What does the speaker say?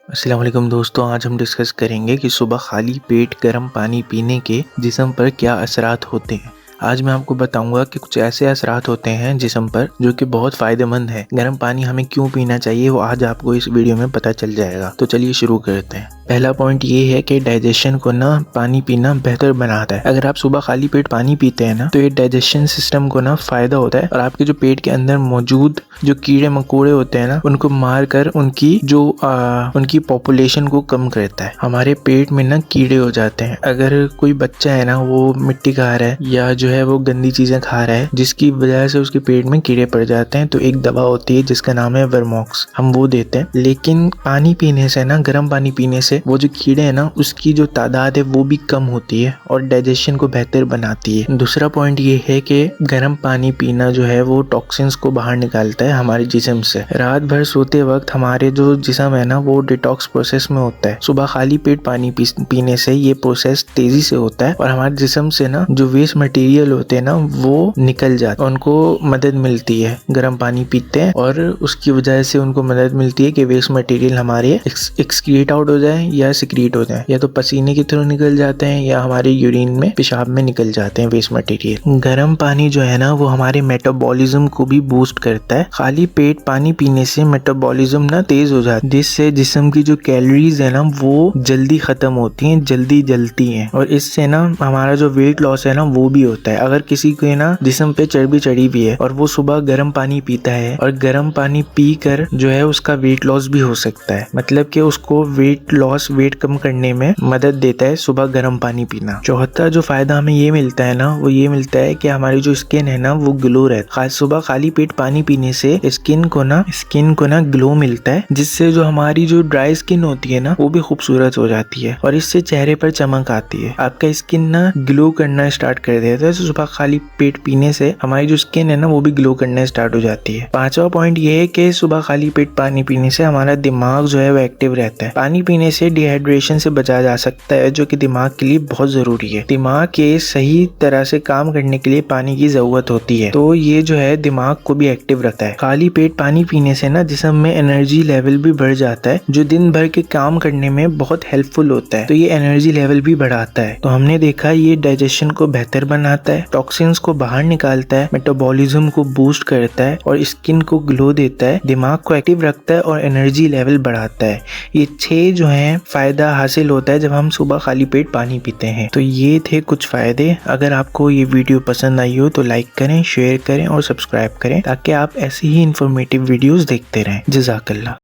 अस्सलाम वालेकुम दोस्तों, आज हम डिस्कस करेंगे कि सुबह खाली पेट गर्म पानी पीने के जिस्म पर क्या असरात होते हैं। आज मैं आपको बताऊंगा कि कुछ ऐसे असरात होते हैं जिस्म पर जो कि बहुत फ़ायदेमंद है। गर्म पानी हमें क्यों पीना चाहिए वो आज आपको इस वीडियो में पता चल जाएगा। तो चलिए शुरू करते हैं। पहला पॉइंट ये है कि डाइजेशन को ना पानी पीना बेहतर बनाता है। अगर आप सुबह खाली पेट पानी पीते हैं ना तो ये डाइजेशन सिस्टम को ना फ़ायदा होता है और आपके जो पेट के अंदर मौजूद जो कीड़े मकोड़े होते हैं ना उनको मार कर उनकी पॉपुलेशन को कम करता है। हमारे पेट में ना कीड़े हो जाते हैं। अगर कोई बच्चा है ना वो मिट्टी खा रहा है या जो है वो गंदी चीजें खा रहा है जिसकी वजह से उसके पेट में कीड़े पड़ जाते हैं, तो एक दवा होती है जिसका नाम है वर्मॉक्स, हम वो देते हैं। लेकिन पानी पीने से ना, गर्म पानी पीने से वो जो कीड़े हैं ना उसकी जो तादाद है वो भी कम होती है और डाइजेशन को बेहतर बनाती है। दूसरा पॉइंट ये है कि गर्म पानी पीना जो है वो टॉक्सिन्स को बाहर निकालता है हमारे जिस्म से। रात भर सोते वक्त हमारे जो जिस्म है ना वो डिटॉक्स प्रोसेस में होता है। सुबह खाली पेट पानी पीने से ये प्रोसेस तेजी से होता है और हमारे जिस्म से ना जो वेस्ट मटेरियल होते हैं ना वो निकल जाते हैं। उनको मदद मिलती है, गर्म पानी पीते हैं और उसकी वजह से उनको मदद मिलती है कि वेस्ट मटेरियल हमारे एक्सक्रीट आउट हो जाए या सिक्रीट हो जाए, या तो पसीने के थ्रू निकल जाते हैं या हमारे यूरिन में, पेशाब में निकल जाते हैं वेस्ट मटेरियल। गर्म पानी जो है ना वो हमारे मेटाबॉलिज्म को भी बूस्ट करता है। खाली पेट पानी पीने से मेटाबॉलिज्म ना तेज हो जाता है, जिससे जिस्म की जो कैलोरीज है ना वो जल्दी खत्म होती हैं, जल्दी जलती हैं और इससे ना हमारा जो वेट लॉस है ना वो भी होता है। अगर किसी के ना जिस्म पे चर्बी चढ़ी हुई है और वो सुबह गर्म पानी पीता है और गर्म पानी पी कर जो है उसका वेट लॉस भी हो सकता है, मतलब कि उसको वेट कम करने में मदद देता है सुबह गर्म पानी पीना। चौथा जो फायदा हमें ये मिलता है ना वो ये मिलता है कि हमारी जो स्किन है ना वो ग्लो रहता है। सुबह खाली पेट पानी पीने से स्किन को ना ग्लो मिलता है, जिससे जो हमारी जो ड्राई स्किन होती है ना वो भी खूबसूरत हो जाती है और इससे चेहरे पर चमक आती है। आपका स्किन ना ग्लो करना स्टार्ट कर देता है। तो सुबह खाली पेट पीने से हमारी जो स्किन है ना वो भी ग्लो करना स्टार्ट हो जाती है। पांचवा पॉइंट ये है कि सुबह खाली पेट पानी पीने से हमारा दिमाग जो है वो एक्टिव रहता है। पानी पीने से डिहाइड्रेशन से बचा जा सकता है, जो कि दिमाग के लिए बहुत जरूरी है। दिमाग के सही तरह से काम करने के लिए पानी की जरूरत होती है, तो ये जो है दिमाग को भी एक्टिव रखता है। खाली पेट पानी पीने से ना जिस्म में एनर्जी लेवल भी बढ़ जाता है, जो दिन भर के काम करने में बहुत हेल्पफुल होता है। तो ये एनर्जी लेवल भी बढ़ाता है। तो हमने देखा ये डाइजेशन को बेहतर बनाता है, टॉक्सिन्स को बाहर निकालता है, मेटाबॉलिज्म को बूस्ट करता है और स्किन को ग्लो देता है, दिमाग को एक्टिव रखता है और एनर्जी लेवल बढ़ाता है। ये 6 जो है फायदा हासिल होता है जब हम सुबह खाली पेट पानी पीते हैं। तो ये थे कुछ फायदे। अगर आपको ये वीडियो पसंद आई हो तो लाइक करें, शेयर करें और सब्सक्राइब करें ताकि आप ऐसी ही इंफॉर्मेटिव वीडियोस देखते रहें। जज़ाकल्लाह।